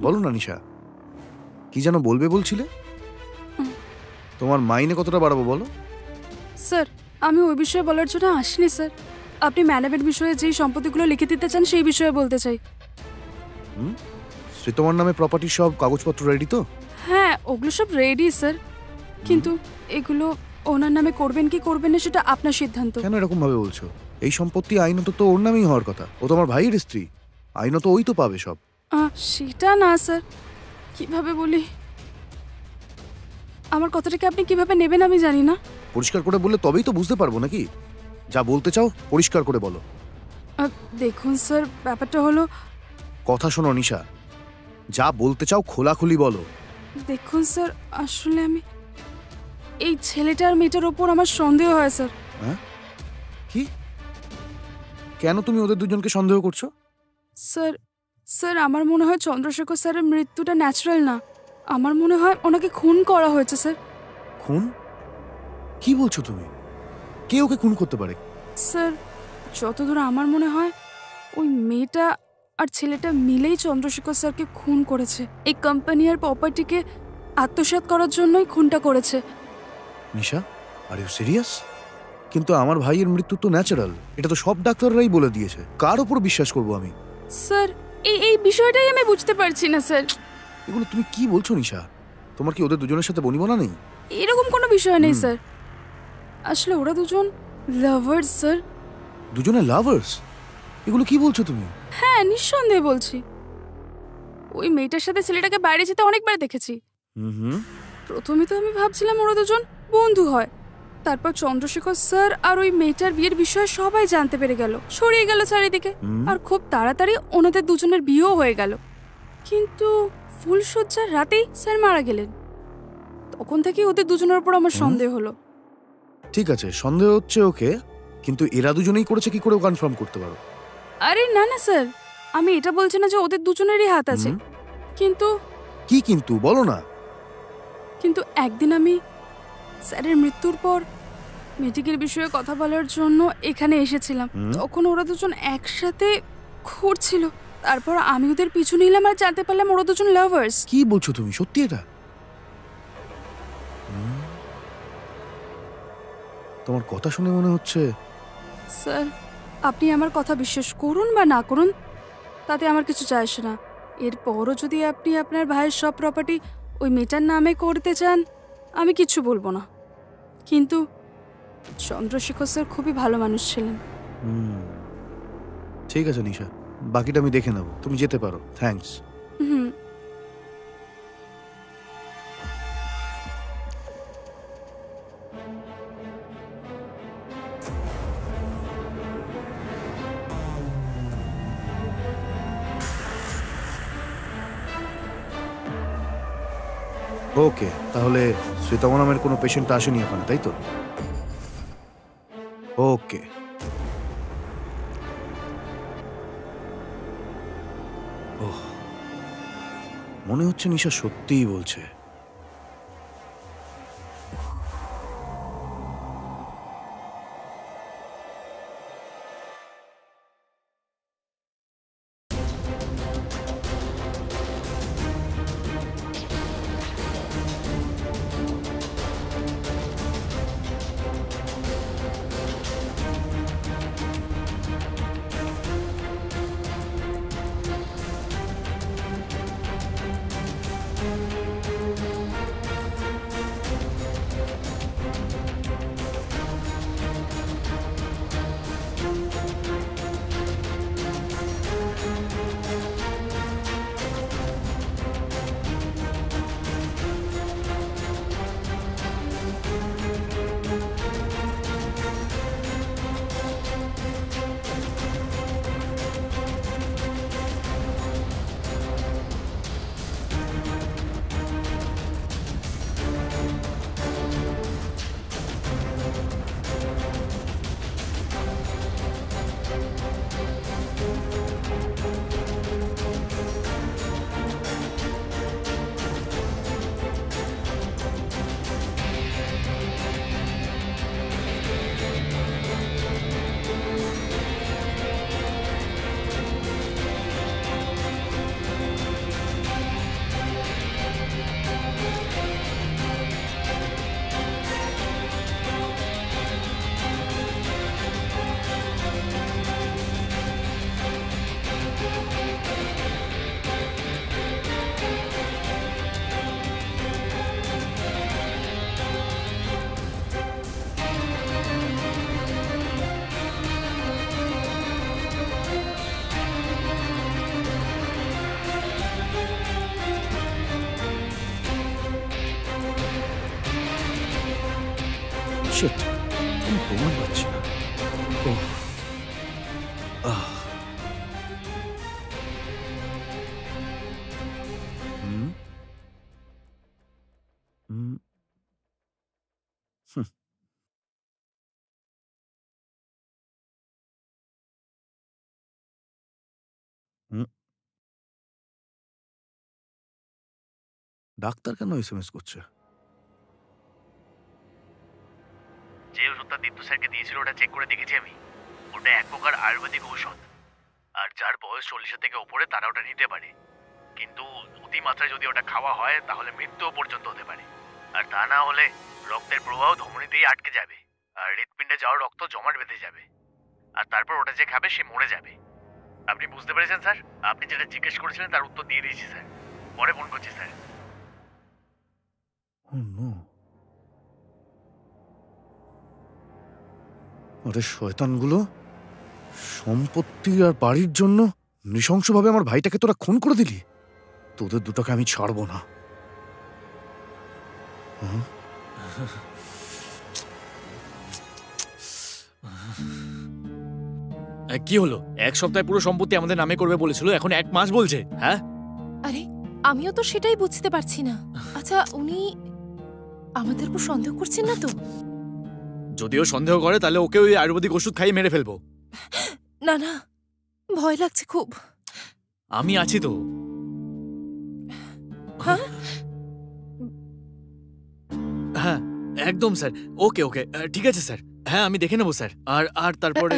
বলো না নিশা, কি যেন বলবে বলছিলে? তোমার মাইনে কতটা বাড়াবো বলো? স্যার, আমি ওই বিষয়ে বলার জন্য আসিনি স্যার। আপনি ম্যানেজমেন্ট বিষয়ে যেই সম্পত্তিগুলো লিখে দিতে চান সেই বিষয়ে বলতে চাই। তোমার নামে প্রপার্টি সব কাগজপত্র রেডি তো? হ্যাঁ, ওগুলো সব রেডি স্যার, কিন্তু এগুলো ওনার নামে করবেন কি করবেন না সেটা আপনার সিদ্ধান্ত। কেন এরকম ভাবে বলছো? এই সম্পত্তি আইনত তো ওর নামেই হওয়ার কথা। ও তোমার ভাইয়ের স্ত্রী, আইনত ওই তো পাবে সব। সেটা না স্যার, কিভাবে বলি, আমার কথাটাকে আপনি কিভাবে নেবেন আমি জানি না। পরিষ্কার করে বললে তবেই তো বুঝতে পারবো নাকি? যা বলতে চাও পরিষ্কার করে বলো। দেখুন স্যার, ব্যাপারটা হলো, কথা শোনো নিশা, যা বলতে চাও খোলাখুলি বলো। দেখুন স্যার, আসলে আমি এই ছেলেটার মেয়েটার ওপর আমার সন্দেহ হয় স্যার। হ্যাঁ? কি? কেন তুমি ওদের দুজনকে সন্দেহ করছো? স্যার স্যার আমার মনে হয় চন্দ্রশেখর স্যারের মৃত্যুটা ন্যাচারাল না। আমার মনে হয় ওনাকে খুন করা হয়েছে স্যার। খুন? কি বলছো তুমি? কে ওকে খুন করতে পারে? স্যার, যতদূর আমার মনে হয় ওই মেয়েটা আর ছেলেটা মিলেই চন্দ্রশেখর স্যারকে খুন করেছে। এই কোম্পানি আর প্রপার্টিকে আত্মসাৎ করার জন্যই খুনটা করেছে। নিশা, আর ইউ সিরিয়াস? কিন্তু আমার ভাইয়ের মৃত্যু তো ন্যাচারাল, এটা তো সব ডাক্তাররাই বলে দিয়েছে। কার উপর বিশ্বাস করবো আমি? স্যার, এই বিষয়টাই আমি বুঝতে পারছি না স্যার। এগুলো তুমি কি বলছো নিশা? তোমার কি ওদের দুজনের সাথে বনিবনা নেই? এরকম কোনো বিষয় নেই স্যার, আসলে ওরা দুজন লাভার্স স্যার। দুজনে লাভার্স? এগুলো কি বলছো তুমি? হ্যাঁ, নিঃসন্দেহে বলছি। ওই মেয়েটার সাথে ছেলেটাকে বাইরে যেতে অনেকবার দেখেছি। প্রথমে তো আমি ভাবছিলাম ওরা দুজন বন্ধু হয়, তারপর চন্দ্রশেখর স্যার আর ওই মেয়েটার বিয়ের বিষয়ে সবাই জানতে পেরে গেল, ছড়িয়ে গেল চারিদিকে, আর খুব তাড়াতাড়ি ওনাদের দুজনের বিয়েও হয়ে গেল। কিন্তু ফুলশয্যার রাতেই স্যার মারা গেলেন। তখন থেকে ওদের দুজনের উপর আমার সন্দেহ হলো। ঠিক আছে, সন্দেহ হচ্ছে ওকে, কিন্তু এরা দুজনেই করেছে কি করে কনফার্ম করতে পারো? আরে না না স্যার, আমি এটা বলছি না যে ওদের দুজনেরই হাত আছে, কিন্তু কি কিন্তু বলো না। কিন্তু একদিন আমি স্যারের মৃত্যুর পর মিটিংয়ের বিষয়ে কথা বলার জন্য এখানে এসেছিলাম। তখন ওরা দুজন একসাথে ঘুরছিল, তারপর আমি ওদের পিছু নিলাম আর জানতে পারলাম ওরা দুজন লাভার্স। কি বলছো তুমি? সত্যি এটা? তোমার কথা শুনে মনে হচ্ছে। স্যার, আপনি আমার কথা বিশ্বাস করুন বা না করুন তাতে আমার কিছু যায় আসে না। এরপরও যদি আপনি আপনার ভাইয়ের সব প্রপার্টি ওই মেয়েটার নামে করতে চান আমি কিচ্ছু বলবো না, কিন্তু চন্দ্রশেখর স্যার খুবই ভালো মানুষ ছিলেন। ঠিক আছে নিশা, বাকিটা আমি দেখে নেব, তুমি যেতে পারো। থ্যাঙ্কস। ওকে, তাহলে শ্রীতম নামের কোনো পেশেন্ট আসেনি এখন, তাই তো? ওকে। ওহ, মনে হচ্ছে নিশা সত্যিই বলছে। শিট, কোনো প্রমাণ পাচ্ছি না। ওহ, আহ। হুম হুম হুম। হুম, ডাক্তার কেন এসএমএস করছে? যে ওষুধটা দীপ্ত স্যারকে দিয়েছিল ওটা চেক করে দেখেছি আমি। ওটা এক প্রকার আয়ুর্বেদিক ঔষধ, আর যার বয়স 40-এর থেকে ওপরে তারা ওটা নিতে পারে। কিন্তু অতিমাত্রায় যদি ওটা খাওয়া হয় তাহলে মৃত্যুও পর্যন্ত হতে পারে। আর তা না হলে রক্তের প্রবাহ ধমনীতেই আটকে যাবে, আর হৃৎপিণ্ডে যাওয়া রক্ত জমাট বেঁধে যাবে, আর তারপর ওটা যে খাবে সে মরে যাবে। আপনি বুঝতে পেরেছেন স্যার? আপনি যেটা জিজ্ঞেস করেছিলেন তার উত্তর দিয়ে দিয়েছি স্যার। পরে ফোন করছি স্যার। Oh no! আরে শয়তানগুলো, সম্পত্তি আর বাড়ির জন্য নৃশংসভাবে আমার ভাইটাকে তোরা খুন করে দিলি। তোদের দুটোকে আমি ছাড়বো না। হুম? কি হলো? এক সপ্তাহে পুরো সম্পত্তি আমাদের নামে করবে বলেছিল, এখন 1 মাস বলছে। হ্যাঁ, আরে আমিও তো সেটাই বুঝতে পারছি না। আচ্ছা, উনি আমাদের উপর সন্দেহ করছেন না তো? যদিও সন্দেহ করে তাহলে ওকে ওই আয়ুর্বেদিক ওষুধ খাইয়ে মেরে ফেলবো। না না, ভয় লাগছে খুব। আমি আছি তো। হ্যাঁ হ্যাঁ, একদম স্যার। ওকে ওকে, ঠিক আছে স্যার। হ্যাঁ, আমি দেখে নেবো স্যার। আর আর তারপরে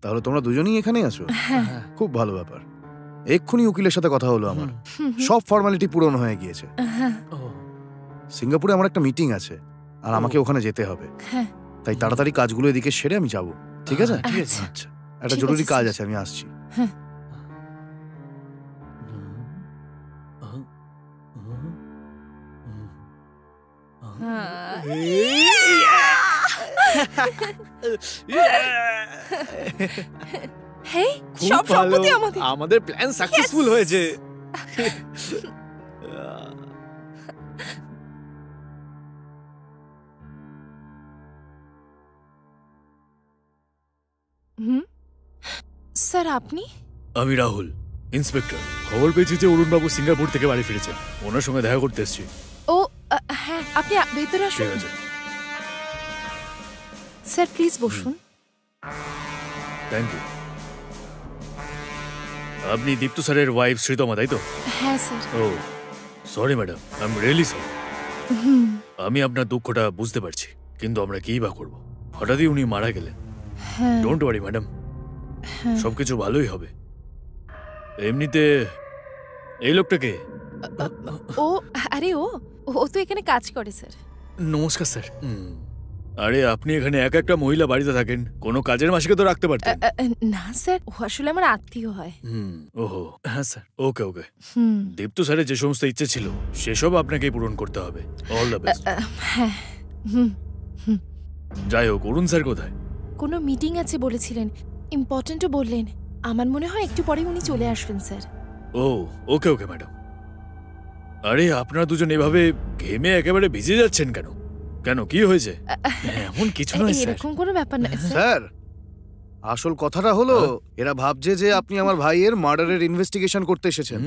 তাহলে তোমরা দুজনেই এখানেই আছো? খুব ভালো ব্যাপার। এক্ষুনি উকিলের সাথে কথা হলো আমার, সব ফর্মালিটি পূরণ হয়ে গিয়েছে। সিঙ্গাপুরে আমার একটা মিটিং আছে, আর আমাকে ওখানে যেতে হবে। তাই তাড়াতাড়ি কাজগুলো এদিকে সেরে আমি যাব। ঠিক আছে? ঠিক আছে। আচ্ছা, একটা জরুরি কাজ আছে, আমি আসছি। হেই, খুব সব ভালো। সম্পত্তি আমাদের। আমাদের প্ল্যান সাকসেসফুল হয়েছে। হুম, স্যার আপনি? আমি রাহুল, ইন্সপেক্টর। খবর পেয়েছি যে অরুণবাবু সিঙ্গাপুর থেকে বাড়ি ফিরেছেন। ওনার সঙ্গে দেখা করতে এসেছি। ও হ্যাঁ, আপনি ভেতরে আসুন। ঠিক আছে। স্যার প্লিজ বসুন। Thank you. আপনি দীপ্ত স্যারের ওয়াইফ শ্রীতমা, তাই তো? হ্যাঁ স্যার। ও sorry madam, I am really sorry. আমি আপনার দুঃখটা বুঝতে পারছি, কিন্তু আমরা কী বা করব? হঠাৎই উনি মারা গেলেন। হ্যাঁ ডোন্ট ওয়ারি ম্যাডাম, সবকিছু ভালোই হবে। এমনিতে এই লোকটাকে ও, আরে ও ও তো এখানে কাজ করে স্যার। নমস্কার স্যার। আরে আপনি এখানে একা একটা মহিলা বাড়িতে থাকেন, কোনো কাজের মাসিকে তো রাখতে পারতেন। না স্যার, ও আসলে আমার আত্মীয় হয়। ওহো, হ্যাঁ স্যার। ওকে ওকে। হুম, দীপ্ত স্যারের যে সমস্ত ইচ্ছে ছিল সেসব আপনাকেই পূরণ করতে হবে। All the best. হ্যাঁ। হুম, যাই হোক, অরুণ স্যার কোথায়? কোনো মিটিং আছে বলেছিলেন, ইম্পর্টেন্টও বললেন। আমার মনে হয় একটু পরেই উনি চলে আসবেন স্যার। ও ওকে ওকে ম্যাডাম। আরে আপনারা দুজন এভাবে ঘেমে একেবারে ভিজে যাচ্ছেন কেন? কেন, কি হয়েছে? এমন কিছু নয় স্যার। এরকম কোনো ব্যাপার না স্যার। স্যার, আসল কথাটা হলো এরা ভাবছে যে আপনি আমার ভাইয়ের মার্ডারের ইনভেস্টিগেশন করতে এসেছেন।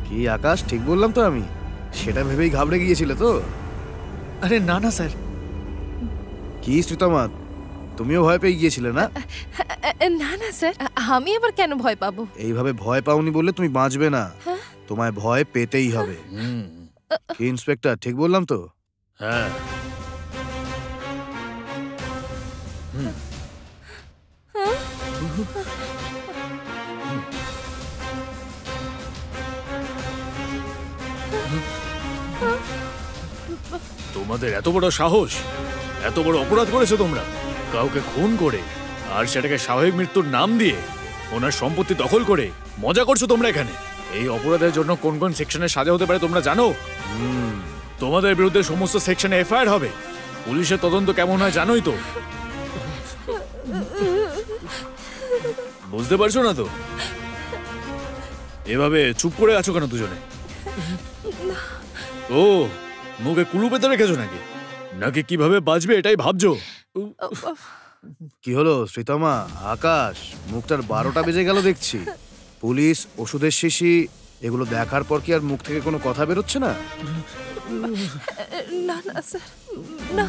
কি আকাশ, ঠিক বললাম তো আমি? সেটা ভেবেই ঘাবড়ে গিয়েছিলে তো? আরে না না স্যার। কি শ্রীতমা, তুমিও ভয় পেয়ে গিয়েছিলে না? না না স্যার, আমি আবার কেন ভয় পাবো? এইভাবে ভয় পাওনি বললে তুমি বাঁচবে না, তোমায় ভয় পেতেই হবে। কি ইন্সপেক্টর, ঠিক বললাম তো? হ্যাঁ। তোমাদের এত বড় সাহস, এত বড় অপরাধ করেছো তোমরা, কাউকে খুন করে আর সেটাকে স্বাভাবিক মৃত্যুর নাম দিয়ে ওনার সম্পত্তি দখল করে মজা করছো তোমরা এখানে। এই অপরাধের জন্য কোন কোন সেকশনে সাজা হতে পারে তোমরা জানো? তোমাদের বিরুদ্ধে সমস্ত সেকশনে এফআইআর হবে, পুলিশের তদন্ত কেমন হয় জানোই তো। বুঝতে পারছো না তো? এভাবে চুপ করে আছো কেন দুজনে? ও, মুখে কুলু পেতে রেখেছো নাকি? নাকি কিভাবে বাঁচবে এটাই ভাবছো? কি হলো শ্রীতমা, আকাশ, মুখটার 12টা বেজে গেল দেখছি। পুলিশ, ওষুধের শিশি, এগুলো দেখার পর কি আর মুখ থেকে কোনো কথা বেরোচ্ছে না? না না স্যার, না।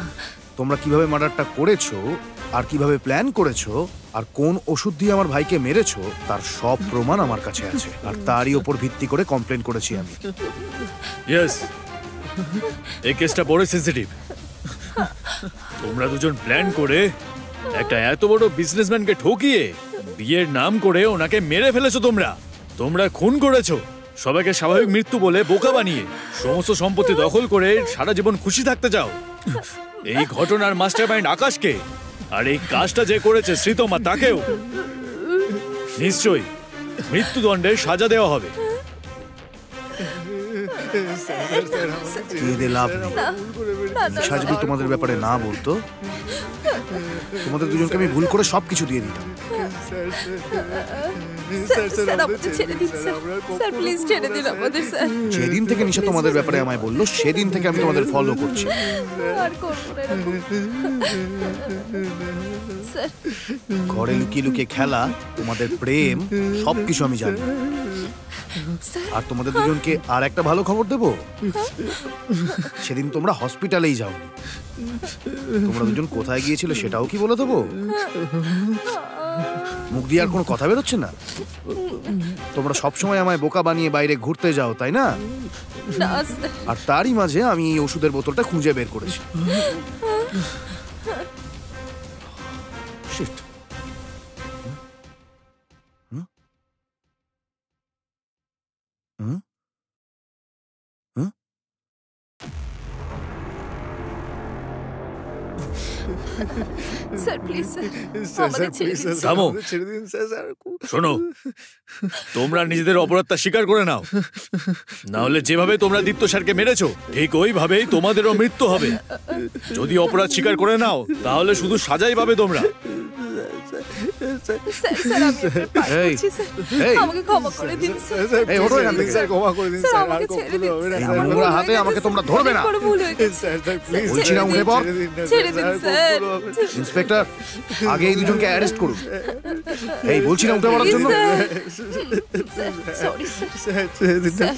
তোমরা কিভাবে মার্ডারটা করেছো আর কিভাবে প্ল্যান করেছো আর কোন ওষুধ দিয়ে আমার ভাইকে মেরেছো তার সব প্রমাণ আমার কাছে আছে, আর তারই ওপর ভিত্তি করে কমপ্লেন করেছি আমি। ইয়েস, এই কেসটা বড় সেনসিটিভ। তোমরা দুজন প্ল্যান করে একটা এত বড় বিজনেসম্যানকে ঠকিয়ে বিয়ের নাম করে ওনাকে মেরে ফেলেছো। তোমরা খুন করেছো, সবাইকে স্বাভাবিক মৃত্যু বলে বোকা বানিয়ে সমস্ত সম্পত্তি দখল করে সারা জীবন খুশি থাকতে চাও। এই ঘটনার মাস্টারমাইন্ড আকাশকে, আর এই কাজটা যে করেছে শ্রীতমা তাকেও নিশ্চয়ই মৃত্যুদণ্ডের সাজা দেওয়া হবে। লাভ নেই, সাজবি তোমাদের ব্যাপারে না বলতো তোমাদের দুজনকে আমি ভুল করে সবকিছু দিয়ে দিতাম। যেদিন থেকে নিশা তোমাদের ব্যাপারে আমায় বললো সেদিন থেকে আমি তোমাদের ফলো করছি। ঘরে লুকিয়ে লুকিয়ে খেলা, তোমাদের প্রেম, সবকিছু আমি জানি। আর তোমাদের দুজনকে আর একটা ভালো খবর দেবো, সেদিন তোমরা হসপিটালেই যাও। তোমরা দুজন কোথায় গিয়েছিলে সেটাও কি বলে দেবো? মুখ দিয়ে আর কোনো কথা বেরোচ্ছে না? তোমরা সবসময় আমায় বোকা বানিয়ে বাইরে ঘুরতে যাও, তাই না? আর তারই মাঝে আমি এই ওষুধের বোতলটা খুঁজে বের করেছি। Shit. স্যার প্লিজ স্যার, আমাদের ছেড়ে দিন। থামো, শোনো, তোমরা নিজেদের অপরাধটা স্বীকার করে নাও, না হলে যেভাবে তোমরা দীপ্ত স্যারকে মেরেছো ঠিক ওইভাবেই তোমাদেরও মৃত্যু হবে। যদি অপরাধ স্বীকার করে নাও তাহলে শুধু সাজাই পাবে তোমরা। স্যার স্যার, আমি আপনার পায়ে পড়ছি স্যার, আমাকে ক্ষমা করে দিন স্যার। এই ওঠো এখান থেকে, স্যার ক্ষমা করে দিন স্যার, আমাকে ছেড়ে দিন। এই নোংরা হাতে আমাকে তোমরা ধরবে না। বলছি না উঠে পড়। ছেড়ে দিন স্যার। ইন্সপেক্টর, আগে এই দুজনকে অ্যারেস্ট করুন। এই বলছি না উঠে পড়ার জন্য। Sorry sir.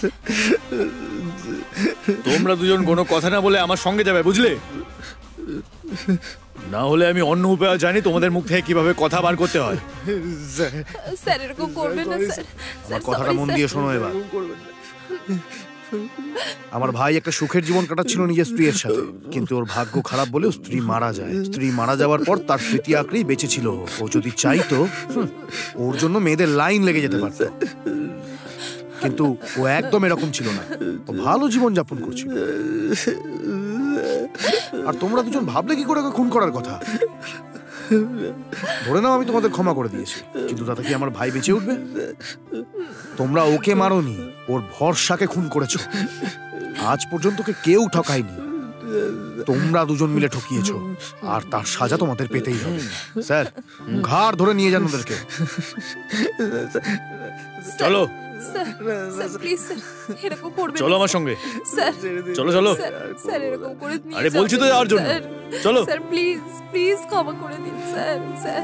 তোমরা দুজন কোনো কথা না বলে আমার সঙ্গে যাবে, বুঝলে? না হলে আমি অন্য উপায় জানি তোমাদের মুখ থেকে কিভাবে কথা বার করতে হয়। স্যার এরকম করবেন না স্যার। আমার কথাটা মন দিয়ে শোনো এবার। আমার ভাই একটা সুখের জীবন কাটাচ্ছিল নিজের স্ত্রীর সাথে, কিন্তু ওর ভাগ্য খারাপ বলে স্ত্রী মারা যায়। স্ত্রী মারা যাওয়ার পর তার স্মৃতি আঁকড়েই বেঁচে ছিল। ও যদি চাইতো ওর জন্য মেয়েদের লাইন লেগে যেতে পারত, কিন্তু ও একদম এরকম ছিল না। ও ভালো জীবন যাপন করছিল। আর তোমরা দুজন ভাবলে কি করে ওকে খুন করার কথা? ধরে নাও আমি তোমাদের ক্ষমা করে দিয়েছি, কিন্তু তাতে কি আমার ভাই বেঁচে উঠবে? তোমরা ওকে মারোনি, ওর ভরসাকে খুন করেছো। আজ পর্যন্ত কেউ ঠকায়নি, তোমরা দুজন মিলে ঠকিয়েছো, আর তার সাজা তোমাদের পেতেই হবে। স্যার, ঘাড় ধরে নিয়ে যান ওদেরকে। চলো স্যার প্লিজ স্যার, এরকম করবেন না। চলো আমার সঙ্গে। স্যার চলো চলো। স্যার এরকম করে দিন। আরে বলছি তো যাওয়ার জন্য। চলো স্যার প্লিজ প্লিজ ক্ষমা করে দিন স্যার। স্যার